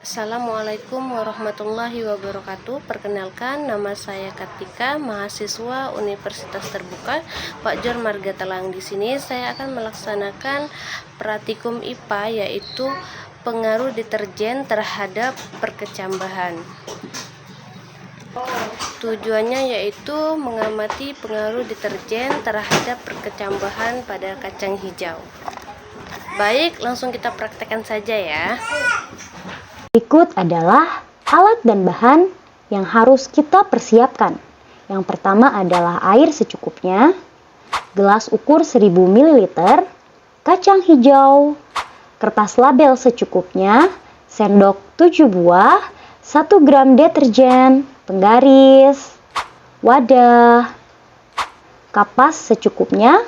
Assalamualaikum warahmatullahi wabarakatuh. Perkenalkan, nama saya Kartika, mahasiswa Universitas Terbuka Pak Jor Marga Telang. Di sini saya akan melaksanakan praktikum IPA, yaitu pengaruh deterjen terhadap perkecambahan. Tujuannya yaitu mengamati pengaruh deterjen terhadap perkecambahan pada kacang hijau. Baik, langsung kita praktekkan saja ya. Berikut adalah alat dan bahan yang harus kita persiapkan. Yang pertama adalah air secukupnya, gelas ukur 1000 ml, kacang hijau, kertas label secukupnya, sendok 7 buah, 1 gram deterjen, penggaris, wadah, kapas secukupnya,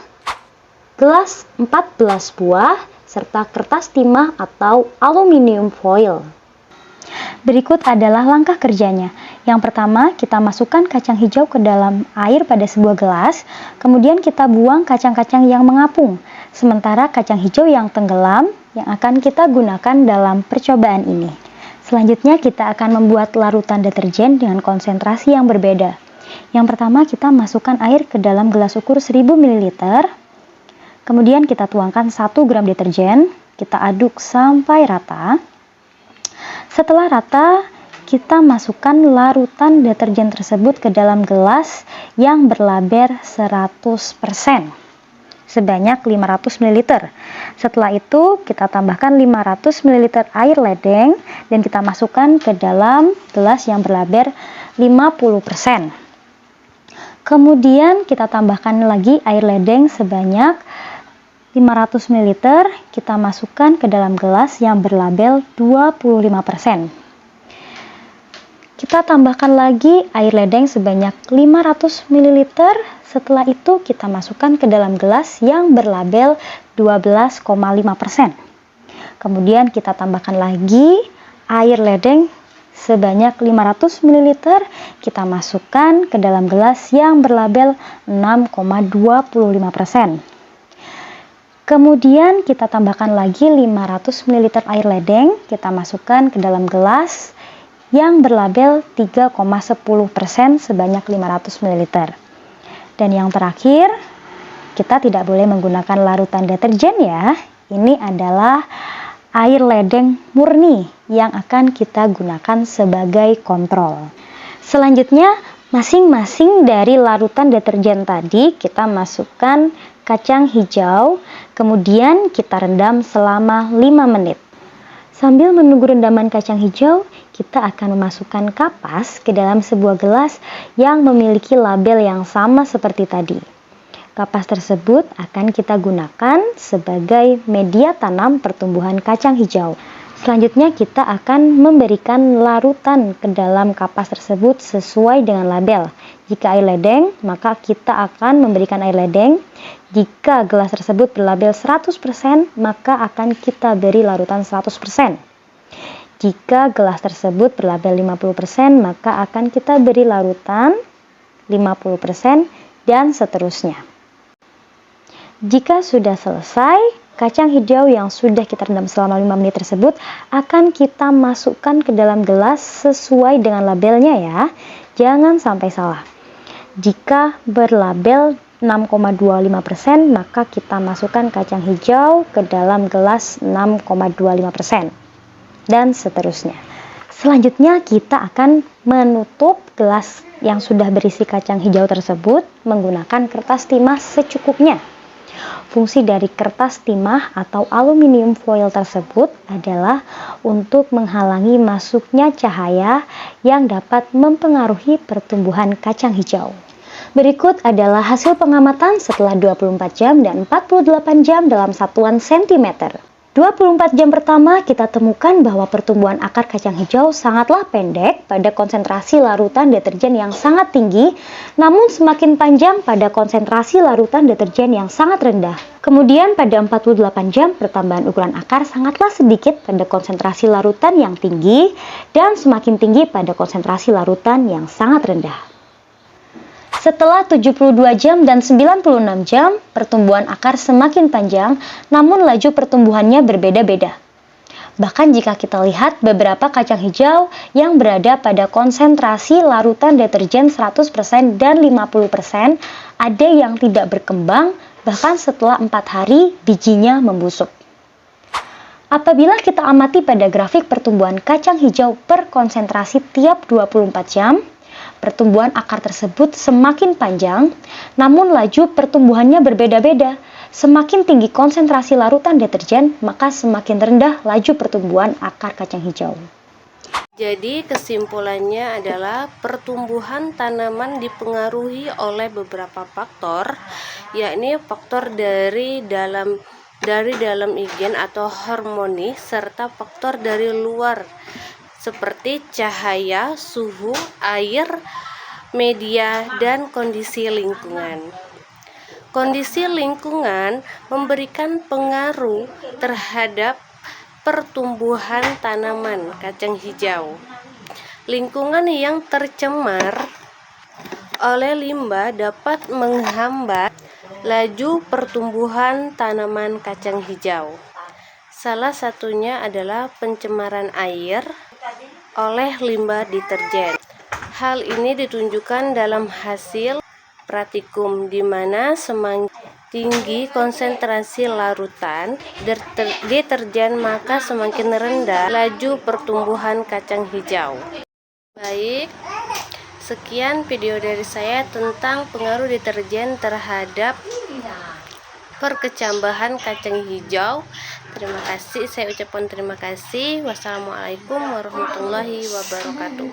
gelas 14 buah, serta kertas timah atau aluminium foil. Berikut adalah langkah kerjanya. Yang pertama, kita masukkan kacang hijau ke dalam air pada sebuah gelas, kemudian kita buang kacang-kacang yang mengapung, sementara kacang hijau yang tenggelam yang akan kita gunakan dalam percobaan ini. Selanjutnya, kita akan membuat larutan deterjen dengan konsentrasi yang berbeda. Yang pertama, kita masukkan air ke dalam gelas ukur 1000 ml, kemudian kita tuangkan 1 gram deterjen, kita aduk sampai rata. Setelah rata, kita masukkan larutan deterjen tersebut ke dalam gelas yang berlabel 100% sebanyak 500 ml. Setelah itu, kita tambahkan 500 ml air ledeng dan kita masukkan ke dalam gelas yang berlabel 50%. Kemudian kita tambahkan lagi air ledeng sebanyak 500 ml, kita masukkan ke dalam gelas yang berlabel 25%. Kita tambahkan lagi air ledeng sebanyak 500 ml. Setelah itu kita masukkan ke dalam gelas yang berlabel 12,5%. Kemudian kita tambahkan lagi air ledeng sebanyak 500 ml. Kita masukkan ke dalam gelas yang berlabel 6,25%. Kemudian kita tambahkan lagi 500 ml air ledeng, kita masukkan ke dalam gelas yang berlabel 3,10% sebanyak 500 ml. Dan yang terakhir, kita tidak boleh menggunakan larutan deterjen ya. Ini adalah air ledeng murni yang akan kita gunakan sebagai kontrol. Selanjutnya, masing-masing dari larutan deterjen tadi kita masukkan kacang hijau, kemudian kita rendam selama 5 menit. Sambil menunggu rendaman kacang hijau, kita akan memasukkan kapas ke dalam sebuah gelas yang memiliki label yang sama seperti tadi. Kapas tersebut akan kita gunakan sebagai media tanam pertumbuhan kacang hijau. Selanjutnya kita akan memberikan larutan ke dalam kapas tersebut sesuai dengan label. Jika air ledeng, maka kita akan memberikan air ledeng. Jika gelas tersebut berlabel 100%, maka akan kita beri larutan 100%. Jika gelas tersebut berlabel 50%, maka akan kita beri larutan 50% dan seterusnya. Jika sudah selesai, kacang hijau yang sudah kita rendam selama 5 menit tersebut akan kita masukkan ke dalam gelas sesuai dengan labelnya ya. Jangan sampai salah. Jika berlabel 6,25%, maka kita masukkan kacang hijau ke dalam gelas 6,25% dan seterusnya. Selanjutnya kita akan menutup gelas yang sudah berisi kacang hijau tersebut menggunakan kertas timah secukupnya. Fungsi dari kertas timah atau aluminium foil tersebut adalah untuk menghalangi masuknya cahaya yang dapat mempengaruhi pertumbuhan kacang hijau. Berikut adalah hasil pengamatan setelah 24 jam dan 48 jam dalam satuan sentimeter. 24 jam pertama kita temukan bahwa pertumbuhan akar kacang hijau sangatlah pendek pada konsentrasi larutan deterjen yang sangat tinggi, namun semakin panjang pada konsentrasi larutan deterjen yang sangat rendah. Kemudian pada 48 jam pertambahan ukuran akar sangatlah sedikit pada konsentrasi larutan yang tinggi dan semakin tinggi pada konsentrasi larutan yang sangat rendah. Setelah 72 jam dan 96 jam, pertumbuhan akar semakin panjang, namun laju pertumbuhannya berbeda-beda. Bahkan jika kita lihat beberapa kacang hijau yang berada pada konsentrasi larutan deterjen 100% dan 50%, ada yang tidak berkembang, bahkan setelah 4 hari bijinya membusuk. Apabila kita amati pada grafik pertumbuhan kacang hijau per konsentrasi tiap 24 jam, pertumbuhan akar tersebut semakin panjang, namun laju pertumbuhannya berbeda-beda. Semakin tinggi konsentrasi larutan deterjen, maka semakin rendah laju pertumbuhan akar kacang hijau. Jadi kesimpulannya adalah pertumbuhan tanaman dipengaruhi oleh beberapa faktor, yakni faktor dari dalam igen atau hormoni, serta faktor dari luar seperti cahaya, suhu, air, media, dan kondisi lingkungan. Kondisi lingkungan memberikan pengaruh terhadap pertumbuhan tanaman kacang hijau. Lingkungan yang tercemar oleh limbah dapat menghambat laju pertumbuhan tanaman kacang hijau. Salah satunya adalah pencemaran air oleh limbah deterjen. Hal ini ditunjukkan dalam hasil praktikum, di mana semakin tinggi konsentrasi larutan deterjen maka semakin rendah laju pertumbuhan kacang hijau. Baik, sekian video dari saya tentang pengaruh deterjen terhadap perkecambahan kacang hijau. Terima kasih, saya ucapkan terima kasih. Wassalamualaikum warahmatullahi wabarakatuh.